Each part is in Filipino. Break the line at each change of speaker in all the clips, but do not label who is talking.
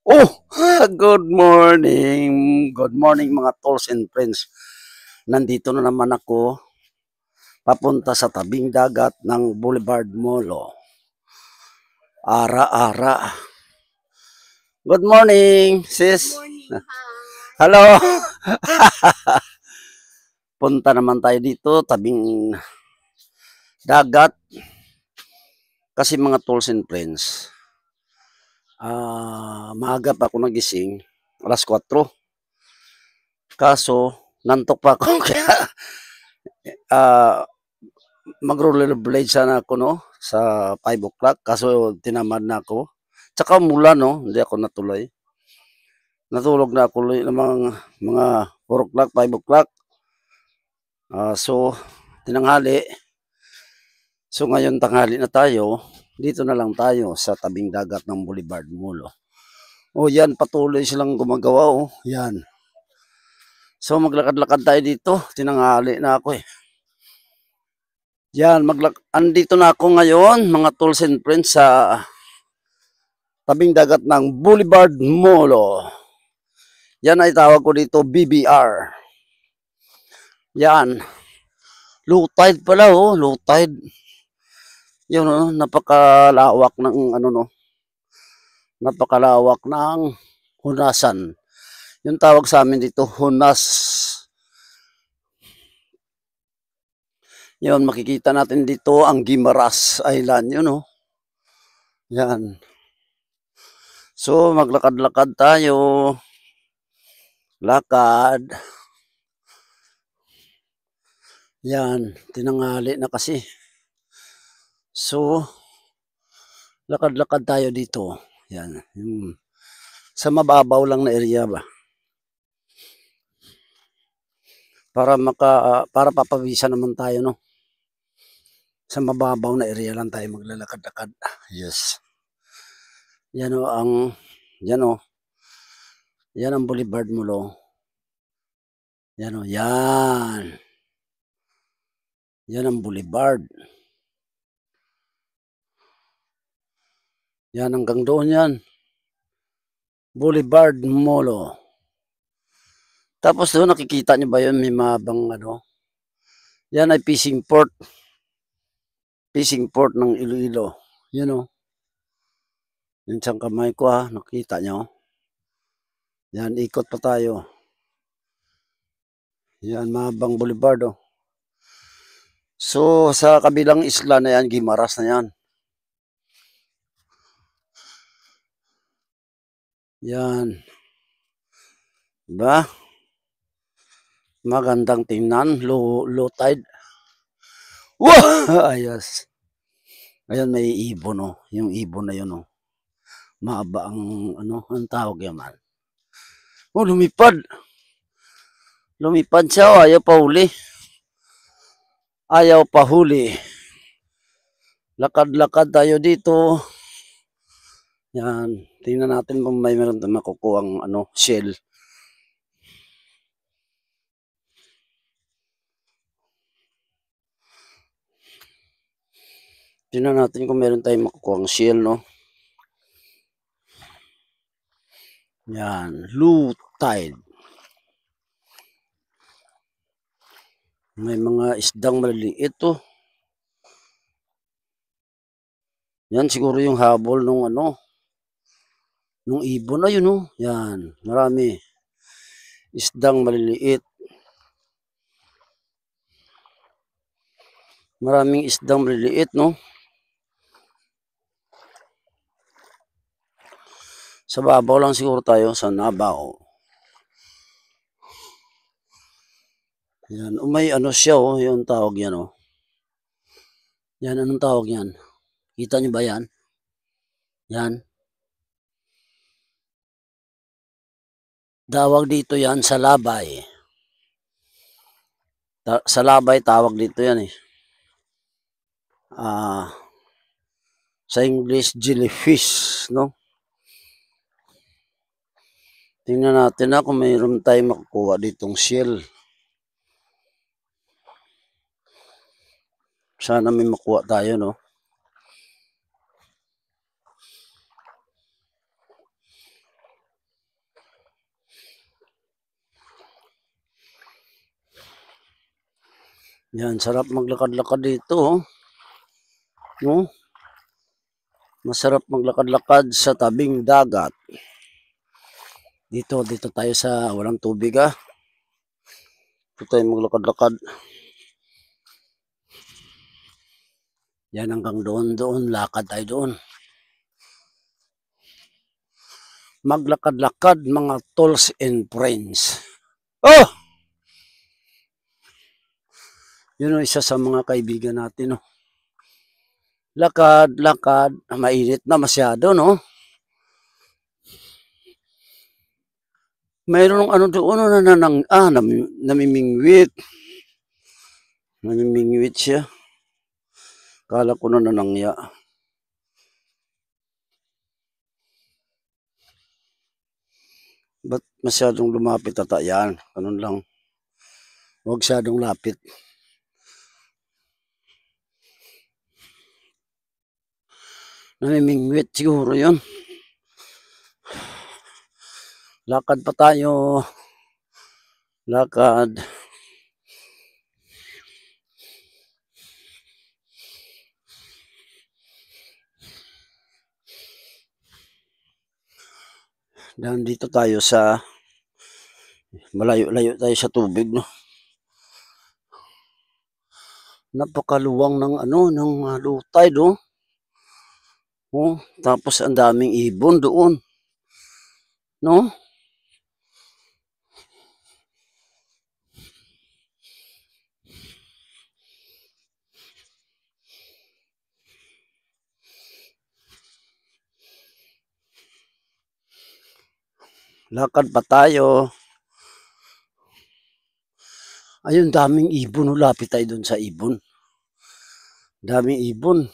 Oh, good morning. Good morning mga tolls and friends. Nandito na naman ako papunta sa tabing dagat ng Boulevard Molo. Ara-ara. Good morning, sis. Hello. Punta naman tayo dito, tabing dagat. Kasi mga tolls and friends, maaga pa ako nagising, alas 4. Kaso, nantok pa ako. Kaya, ah, mag-rollerblade sana ako, no? Sa 5 o'clock. Kaso, tinamad na ako. Tsaka mula, no? Hindi ako natuloy. Natulog na ako ng mga 4 o'clock, 5 o'clock. So, tinanghali. So, ngayon tanghali na tayo. Dito na lang tayo sa tabing dagat ng Boulevard Mall. Oh, yan. Patuloy silang gumagawa, oh. Yan. So, maglakad-lakad tayo dito. Tinanghali na ako, eh. Yan, andito na ako ngayon, mga tools and friends, sa tabing dagat ng Boulevard Molo. Yan ay tawag ko dito, BBR. Yan. Low tide pala, oh, low tide. Yun, oh, napakalawak ng ano, no. Napakalawak ng hunasan. Yung tawag sa amin dito, hunas. Yun, makikita natin dito ang Guimaras Island, yun, oh. Yan. So, maglakad-lakad tayo. Lakad. Yan, tinanghali na kasi. So, lakad-lakad tayo dito. Yan, yung sa mababaw lang na area ba. Para papawisan naman tayo, no. Sa mababaw na area lang tayo maglalakad-lakad. Yes. Yan o yan o. Yan ang Boulevard Molo. Yan o, yan. Yan ang Boulevard. Yan hanggang doon yan. Boulevard Molo. Tapos doon nakikita niyo ba yun, may mabang ano. Yan ay fishing port. Fishing port ng Iloilo. Yun o. Yung siyang kamay ko, ha, nakita nyo. Yan, ikot pa tayo. Yan, Mabang Boulevard, oh. So, sa kabilang isla na yan, Guimaras na yan. Yan. Diba? Magandang tingnan, low tide. Wow! Ayos. Ayan, may ibon, oh. Yung ibon na yun, oh. Mahaba ang tawag yaman. Oh, lumipad. Lumipad siya, oh. Ayaw pa huli. Ayaw pa huli. Lakad-lakad tayo dito. Yan. Tingnan natin kung may meron tayong makukuha ang shell. Tingnan natin kung meron tayong makukuha ang shell, no. Yan. Low tide. May mga isdang maliliit, oh. Yan siguro yung habol nung nung ibon na yun, oh. Yan, marami. Isdang maliliit. Maraming isdang maliliit, no. Sa babaw lang siguro tayo, sa nabaw. Yan, may siya, oh, yung tawag yan, oh. Yan, anong tawag yan? Kita nyo ba yan? Yan. Tawag dito yan sa labay. Sa labay tawag dito yan, eh. Sa English, jellyfish, no? Tingnan natin na kung mayroon tayong makukuha ditong shell. Sana may makuha tayo, no? Yan, sarap maglakad-lakad dito. Oh. No? Masarap maglakad-lakad sa tabing dagat. Dito tayo sa walang tubig ah. Dito tayo maglakad-lakad. Yan hanggang doon, lakad tayo doon. Maglakad-lakad mga tolls and friends. Oh! Yun ang isa sa mga kaibigan natin, no? Lakad, mainit na masyado, no? Mayroong ano doon na namimingwit. Namimingwit siya. Kala ko na nanangya. Ba't masyadong lumapit ata yan? Ganun lang. Huwag masyadong lapit. Namimingwit siguro yun. Lakad pa tayo. Lakad. Dan dito tayo sa malayo-layo tayo sa tubig, no. Napakaluwang ng lutay, no. Oh, tapos ang daming ibon doon. No? Lakad pa tayo. Ayun, daming ibon. Lapit tayo doon sa ibon. Daming ibon.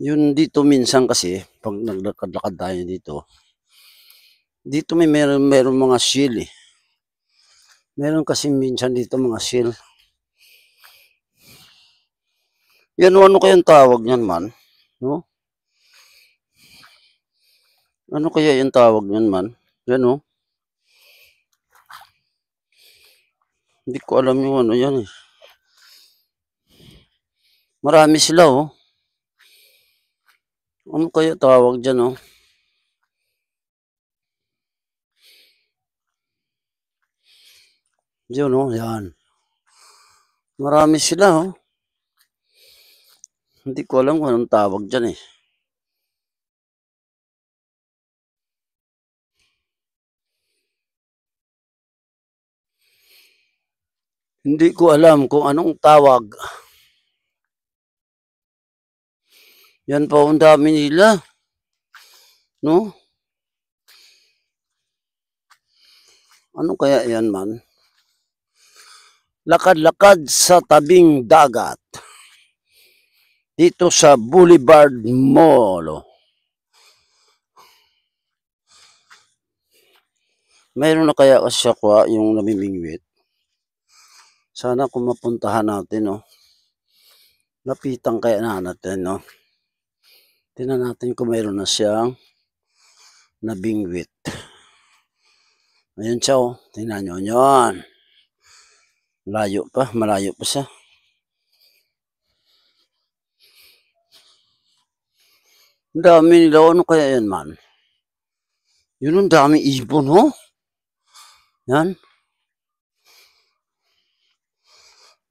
Yun dito minsan kasi, pag naglakad-lakad tayo dito meron mga seal eh. Meron kasi minsan dito mga seal. Yan, ano kayang tawag niyan man? No? Ano kaya yung tawag niyan man? Yan oh. Hindi ko alam yung ano yan eh. Marami sila oh. Ano kaya tawag dyan oh? Yun oh, yan. Marami sila oh. Hindi ko alam kung anong tawag dyan eh. Hindi ko alam kung anong tawag. Yan pa ang dami nila. No? Ano kaya yan man? Lakad-lakad sa tabing dagat. Dito sa Boulevard Mall. Mayroon na kaya kasi siya yung namimingwit. Sana kung mapuntahan natin, no. Lapitan kaya natin, no. Tingnan natin kung mayroon na siyang nabingwit. Ayun siya, oh. Tingnan nyo yun. Malayo pa siya. Ang dami nila, ano kaya yan man? Yun ang dami ibon, ho. Yan.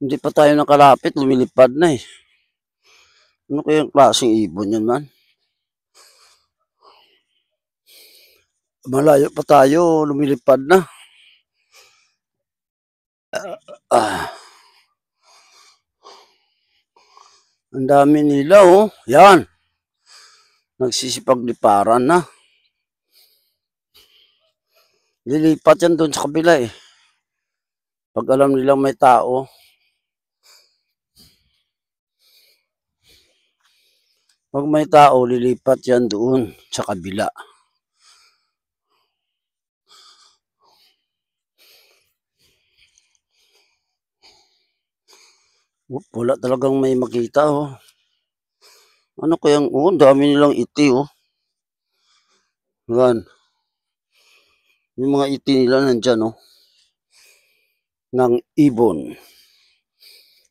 Hindi pa tayo nakalapit, lumilipad na eh. Ano kaya yung klaseng ibon yan man? Malayo pa tayo, lumilipad na. Ang dami nila oh. Yan. Nagsisipagliparan na. Lilipat yan doon sa kabila eh. Pag alam nilang may tao. Pag may tao, lilipat yan doon sa kabila. Wala talagang may makita oh. Ano kayang, oh, dami nilang iti oh. Yan. Yung mga iti nila nandyan oh. ng ibon.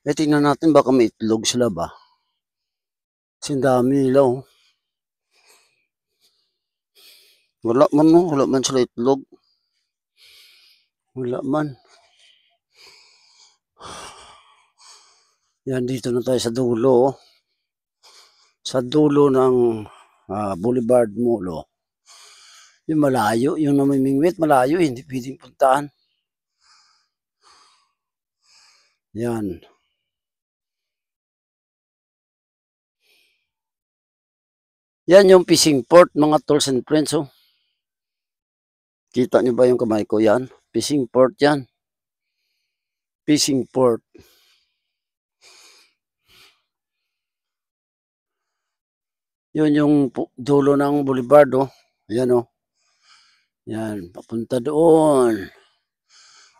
Eh, tingnan natin baka may itlog sila ba? Kasi ang dami nila, oh. Wala man, no? Wala man sila itlog. Wala man. Yan, dito na tayo sa dulo, oh. Sa dulo ng Boulevard Mall, oh. Yung malayo, yung namimingwit, malayo, hindi pwedeng puntaan. Yan. Yan yung fishing port, mga tools and friends, oh. Kita nyo ba yung kamay ko? Yan. Fishing port yan. Fishing port. Yun yung dulo ng boulevard, oh. Yan, oh. Yan, papunta doon.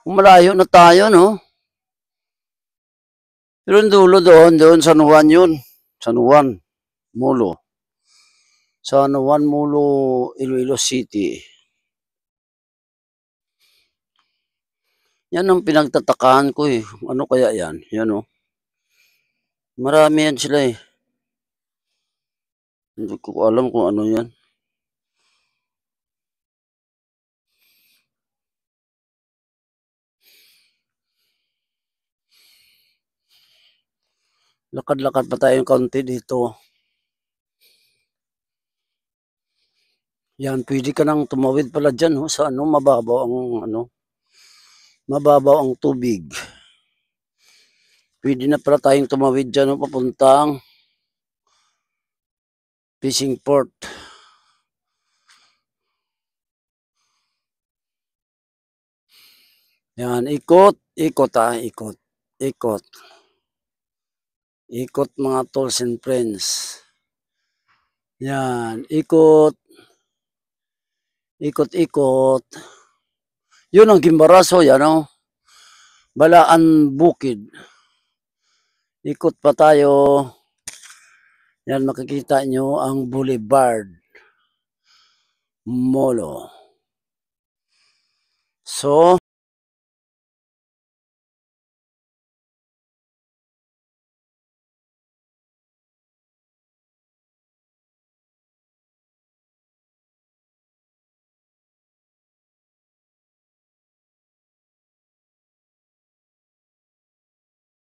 Malayo na tayo, no? Pero yung dulo doon San Juan yun. San Juan, Molo. San Juan, Molo, Iloilo City. Yan ang pinagtatakahan ko, eh. Ano kaya yan? Yan, oh. Marami yan sila, eh. Hindi ko alam kung ano yan. Lakad-lakad pa tayong kaunti dito. Yan, pwede ka nang tumawid pala dyan, oh, sa ano, mababaw ang tubig. Pwede na pala tayong tumawid dyan, oh, papuntang fishing port. Yan, ikot, ikot, ikot, ikot. Ikot, mga tools and friends. Yan, ikot. Ikot, ikot. Yun ang Gimbaraso, yan, oh. Balaan Bukid. Ikot pa tayo. Yan, makikita nyo ang Boulevard Molo. So,